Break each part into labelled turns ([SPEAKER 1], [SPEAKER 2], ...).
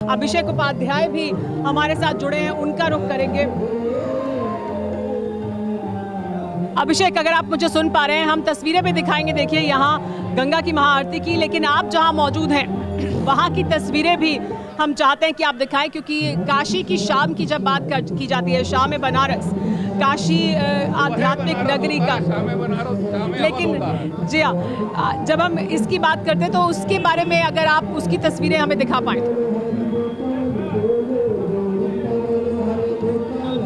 [SPEAKER 1] अभिषेक उपाध्याय भी हमारे साथ जुड़े हैं, उनका रुख करेंगे। अभिषेक, अगर आप मुझे सुन पा रहे हैं, हम तस्वीरें भी दिखाएंगे, देखिए यहाँ गंगा की महाआरती की, लेकिन आप जहाँ मौजूद हैं वहाँ की तस्वीरें भी हम चाहते हैं कि आप दिखाएं, क्योंकि काशी की शाम की जब बात की जाती है, शाम में बनारस, काशी आध्यात्मिक नगरी का, लेकिन जी हाँ, जब हम इसकी बात करते हैं तो उसके बारे में अगर आप उसकी तस्वीरें हमें दिखा पाएं।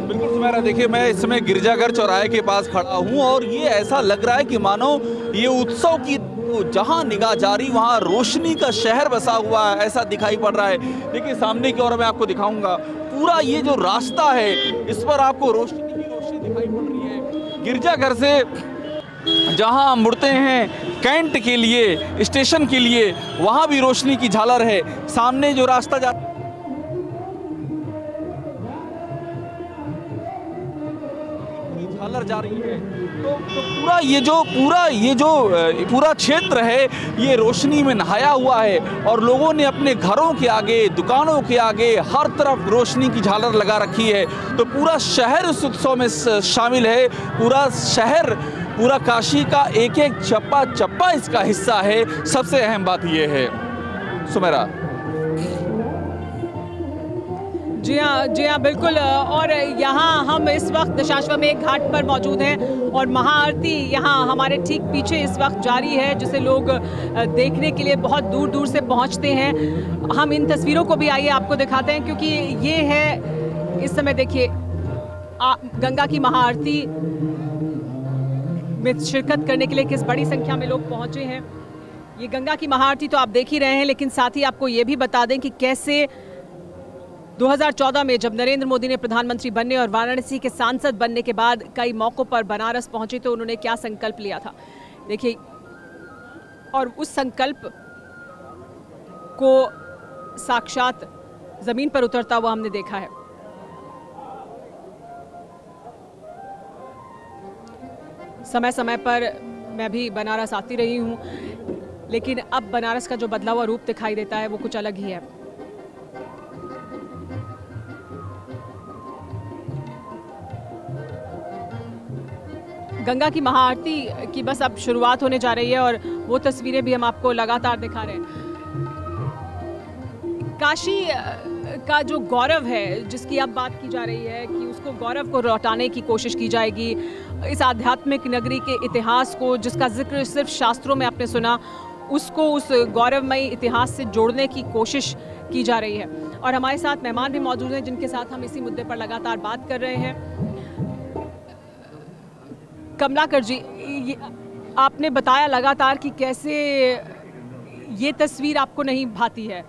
[SPEAKER 2] बिल्कुल सुमेरा, देखिए मैं इस समय गिरजाघर चौराहे के पास खड़ा हूँ और ये ऐसा लग रहा है कि मानो ये उत्सव की जहां निगाह जारी वहां रोशनी का शहर बसा हुआ है, ऐसा दिखाई पड़ रहा है। देखिए सामने की ओर मैं आपको दिखाऊंगा, पूरा ये जो रास्ता है इस पर आपको रोशनी दिखाई पड़ रही है। गिरजाघर से जहां मुड़ते हैं कैंट के लिए, स्टेशन के लिए, वहां भी रोशनी की झालर है। सामने जो रास्ता जाता झालर जा रही है, तो पूरा क्षेत्र है ये रोशनी में नहाया हुआ है और लोगों ने अपने घरों के आगे, दुकानों के आगे हर तरफ रोशनी की झालर लगा रखी है। तो पूरा शहर इस उत्सव में शामिल है, पूरा शहर, पूरा काशी का एक एक चप्पा चप्पा इसका हिस्सा है। सबसे अहम बात ये है सुमेरा।
[SPEAKER 1] जी हाँ बिल्कुल। और यहाँ हम इस वक्त दशाश्वमेध घाट पर मौजूद हैं और महाआरती यहाँ हमारे ठीक पीछे इस वक्त जारी है, जिसे लोग देखने के लिए बहुत दूर दूर से पहुँचते हैं। हम इन तस्वीरों को भी आइए आपको दिखाते हैं, क्योंकि ये है इस समय, देखिए गंगा की महाआरती में शिरकत करने के लिए किस बड़ी संख्या में लोग पहुँचे हैं। ये गंगा की महाआरती तो आप देख ही रहे हैं, लेकिन साथ ही आपको ये भी बता दें कि कैसे 2014 में जब नरेंद्र मोदी ने प्रधानमंत्री बनने और वाराणसी के सांसद बनने के बाद कई मौकों पर बनारस पहुंचे तो उन्होंने क्या संकल्प लिया था, देखिए, और उस संकल्प को साक्षात जमीन पर उतरता हुआ हमने देखा है। समय समय पर मैं भी बनारस आती रही हूं, लेकिन अब बनारस का जो बदला हुआ रूप दिखाई देता है वो कुछ अलग ही है। गंगा की महाआरती की बस अब शुरुआत होने जा रही है और वो तस्वीरें भी हम आपको लगातार दिखा रहे हैं। काशी का जो गौरव है जिसकी अब बात की जा रही है कि उसको गौरव को लौटाने की कोशिश की जाएगी, इस आध्यात्मिक नगरी के इतिहास को जिसका जिक्र सिर्फ शास्त्रों में आपने सुना, उसको उस गौरवमयी इतिहास से जोड़ने की कोशिश की जा रही है। और हमारे साथ मेहमान भी मौजूद हैं जिनके साथ हम इसी मुद्दे पर लगातार बात कर रहे हैं। कमलाकर जी, आपने बताया लगातार कि कैसे ये तस्वीर आपको नहीं भाती है,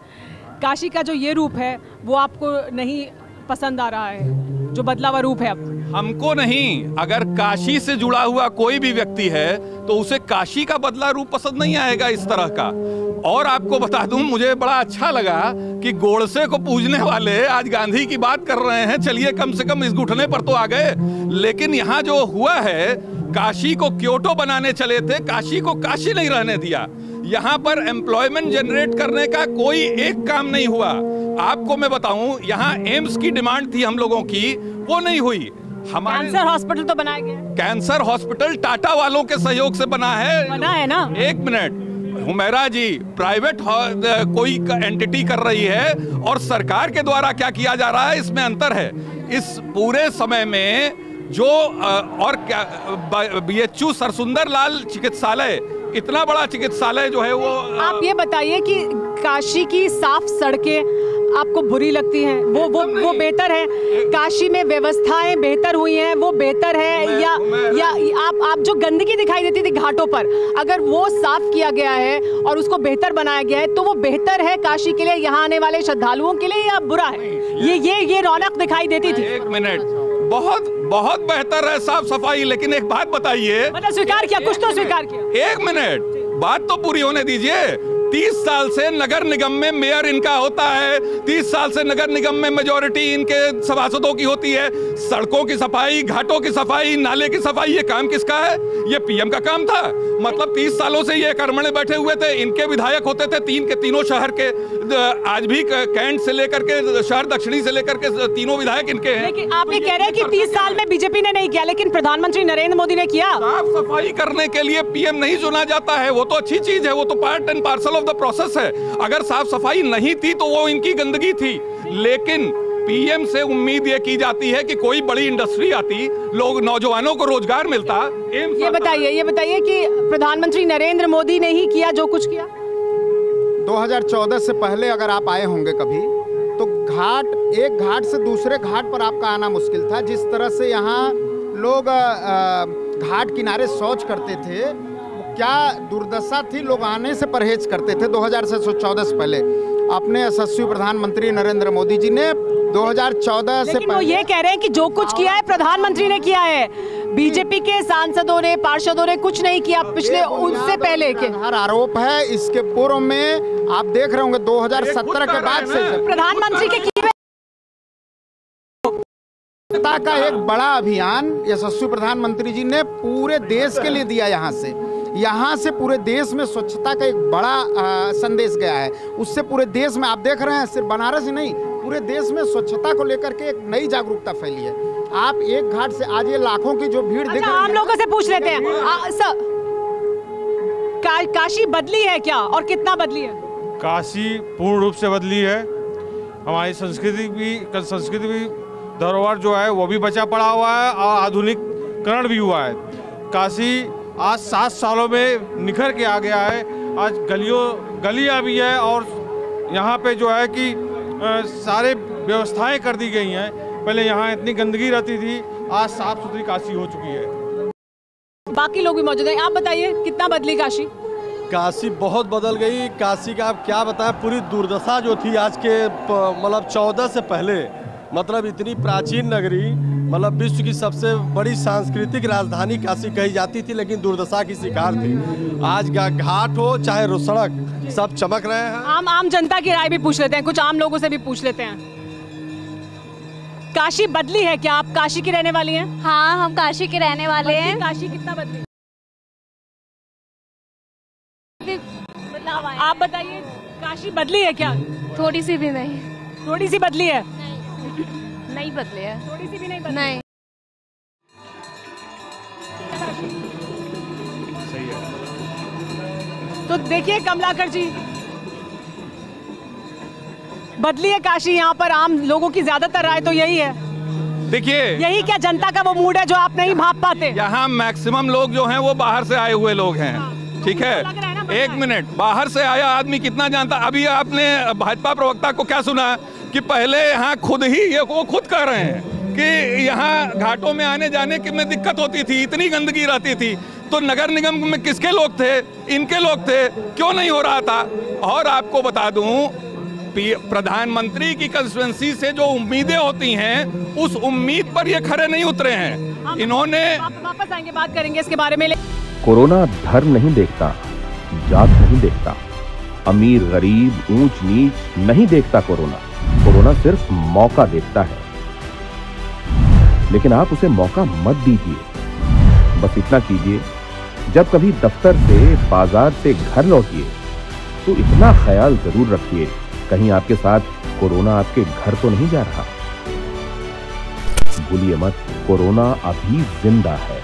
[SPEAKER 1] काशी का जो ये रूप है वो आपको नहीं पसंद आ रहा है, जो बदला हुआ रूप है। अब
[SPEAKER 3] हमको नहीं, अगर काशी से जुड़ा हुआ कोई भी व्यक्ति है तो उसे काशी का बदला रूप पसंद नहीं आएगा इस तरह का। और आपको बता दूं, मुझे बड़ा अच्छा लगा कि गोडसे को पूजने वाले आज गांधी की बात कर रहे हैं। चलिए कम से कम इस घुटने पर तो आ गए। लेकिन यहाँ जो हुआ है, काशी को क्योटो बनाने चले थे, काशी को काशी नहीं रहने दिया। यहाँ पर एम्प्लॉयमेंट जनरेट करने का कोई एक काम नहीं हुआ। आपको मैं बताऊं, यहाँ एम्स की डिमांड थी हम लोगों की, वो नहीं हुई। हमारे
[SPEAKER 1] कैंसर हॉस्पिटल तो बनाया गया,
[SPEAKER 3] कैंसर हॉस्पिटल टाटा वालों के सहयोग से बना है
[SPEAKER 1] ना।
[SPEAKER 3] एक मिनट हुमैरा जी, प्राइवेट कोई एंटिटी कर रही है और सरकार के द्वारा क्या किया जा रहा है, इसमें अंतर है। इस पूरे समय में जो और क्या BHU सरसुंदर लाल चिकित्सालय, इतना बड़ा चिकित्सालय जो है वो, आप
[SPEAKER 1] ये बताइए कि काशी की साफ सड़कें आपको बुरी लगती हैं? वो बेहतर है? काशी में व्यवस्थाएं बेहतर हुई हैं, वो बेहतर है? या आप जो गंदगी दिखाई देती थी घाटों पर, अगर वो साफ किया गया है और उसको बेहतर बनाया गया है तो वो बेहतर है काशी के लिए, यहाँ आने वाले श्रद्धालुओं के लिए, या बुरा है? ये रौनक दिखाई देती थी।
[SPEAKER 3] एक मिनट, बहुत बहुत बेहतर है साफ सफाई। लेकिन एक बात बताइए,
[SPEAKER 1] मतलब स्वीकार किया, कुछ तो स्वीकार किया।
[SPEAKER 3] एक मिनट, बात तो पूरी होने दीजिए। 30 साल से नगर निगम में मेयर इनका होता है, 30 साल से नगर निगम में मेजॉरिटी इनके सभासदों की होती है। सड़कों की सफाई, घाटों की सफाई, नाले की सफाई, ये काम किसका है? ये पीएम का काम था। मतलब 30 सालों से ये कर्मणे बैठे हुए थे, इनके विधायक होते थे तीन के तीनों शहर के। आज भी कैंट से लेकर के शहर दक्षिणी से लेकर के तीनों विधायक इनके हैं।
[SPEAKER 1] लेकिन आप ये कह रहे हैं कि 30 साल में बीजेपी ने नहीं किया, लेकिन प्रधानमंत्री नरेंद्र मोदी ने किया।
[SPEAKER 3] साफ सफाई करने के लिए पीएम नहीं चुना जाता है, वो तो अच्छी चीज है, वो तो part and parcel of the process है। अगर साफ सफाई नहीं थी तो वो इनकी गंदगी थी। लेकिन पीएम से उम्मीद ये की जाती है कि कोई बड़ी इंडस्ट्री आती, लोग नौजवानों को रोजगार मिलता।
[SPEAKER 1] ये बताइए कि प्रधानमंत्री नरेंद्र मोदी ने ही किया जो कुछ किया।
[SPEAKER 4] 2014 से पहले अगर आप आए होंगे कभी, तो एक घाट से दूसरे घाट पर आपका आना मुश्किल था। जिस तरह से यहाँ लोग घाट किनारे शौच करते थे, क्या दुर्दशा थी, लोग आने से परहेज करते थे। 2014 से पहले अपने यशस्वी प्रधानमंत्री नरेंद्र मोदी जी ने 2014 से पहले,
[SPEAKER 1] वो ये कह रहे हैं कि जो कुछ किया है प्रधानमंत्री ने किया है, बीजेपी के सांसदों ने, पार्षदों ने कुछ नहीं किया पिछले उनसे पहले के।
[SPEAKER 4] हर आरोप है। इसके पूर्व में आप देख रहे होंगे 2017 के बाद से
[SPEAKER 1] प्रधानमंत्री के
[SPEAKER 4] का एक बड़ा अभियान यशस्वी प्रधानमंत्री जी ने पूरे देश के लिए दिया। यहाँ से पूरे देश में स्वच्छता का एक बड़ा संदेश गया है। उससे पूरे देश में आप देख रहे हैं, सिर्फ बनारस ही नहीं, पूरे देश में स्वच्छता को लेकर के एक नई जागरूकता फैली है। आप एक घाट से आज ये लाखों की जो भीड़ दिख रही है,
[SPEAKER 1] आम लोगों से पूछ लेते हैं, काशी बदली है क्या और कितना बदली है?
[SPEAKER 5] काशी पूर्ण रूप से बदली है। हमारी संस्कृति भी धरोहर जो है वो भी बचा पड़ा हुआ है और आधुनिकीकरण भी हुआ है। काशी आज 7 सालों में निखर के आ गया है। आज गलियां भी है और यहाँ पे जो है कि सारे व्यवस्थाएं कर दी गई हैं। पहले यहाँ इतनी गंदगी रहती थी, आज साफ सुथरी काशी हो चुकी है।
[SPEAKER 1] बाकी लोग भी मौजूद हैं, आप बताइए कितना बदली काशी?
[SPEAKER 6] काशी बहुत बदल गई। काशी का आप क्या बताएं, पूरी दुर्दशा जो थी आज के मतलब 14 से पहले, मतलब इतनी प्राचीन नगरी, मतलब विश्व की सबसे बड़ी सांस्कृतिक राजधानी काशी कही जाती थी, लेकिन दुर्दशा की शिकार थी। आज घाट हो चाहे सड़क, सब चमक रहे हैं।
[SPEAKER 1] आम जनता की राय भी पूछ लेते हैं, कुछ आम लोगों से भी पूछ लेते हैं। काशी बदली है क्या? आप काशी की रहने वाली हैं?
[SPEAKER 7] हाँ, हम काशी के रहने वाले हैं।
[SPEAKER 1] काशी कितना बदली? आप बताइए, काशी बदली है क्या?
[SPEAKER 7] थोड़ी सी भी नहीं।
[SPEAKER 1] थोड़ी सी बदली है?
[SPEAKER 7] नहीं बदले है।
[SPEAKER 1] थोड़ी सी भी नहीं बदली?
[SPEAKER 7] नहीं।
[SPEAKER 5] सही है।
[SPEAKER 1] तो देखिए कमलाकर जी, बदली है काशी। यहाँ पर आम लोगों की ज्यादातर राय तो यही है।
[SPEAKER 3] देखिए,
[SPEAKER 1] यही क्या जनता का वो मूड है जो आप नहीं भाप पाते?
[SPEAKER 3] यहाँ मैक्सिमम लोग जो हैं वो बाहर से आए हुए लोग हैं। ठीक है, एक मिनट, बाहर से आया आदमी कितना जानता? अभी आपने भाजपा प्रवक्ता को क्या सुना कि पहले यहाँ खुद ही वो खुद कह रहे हैं कि यहाँ घाटों में आने जाने की में दिक्कत होती थी, इतनी गंदगी रहती थी। तो नगर निगम में किसके लोग थे? इनके लोग थे। क्यों नहीं हो रहा था? और आपको बता दूं, प्रधानमंत्री की कंस्टिट्यूएंसी से जो उम्मीदें होती हैं, उस उम्मीद पर ये खरे नहीं उतरे हैं। इन्होंने
[SPEAKER 1] वापस आएंगे, बात करेंगे इसके बारे में।
[SPEAKER 8] कोरोना धर्म नहीं देखता, जात नहीं देखता, अमीर गरीब ऊंच नीच नहीं देखता। कोरोना सिर्फ मौका देखता है, लेकिन आप उसे मौका मत दीजिए। बस इतना कीजिए, जब कभी दफ्तर से, बाजार से घर लौटिए तो इतना ख्याल जरूर रखिए, कहीं आपके साथ कोरोना आपके घर तो नहीं जा रहा। भूलिए मत, कोरोना अभी जिंदा है।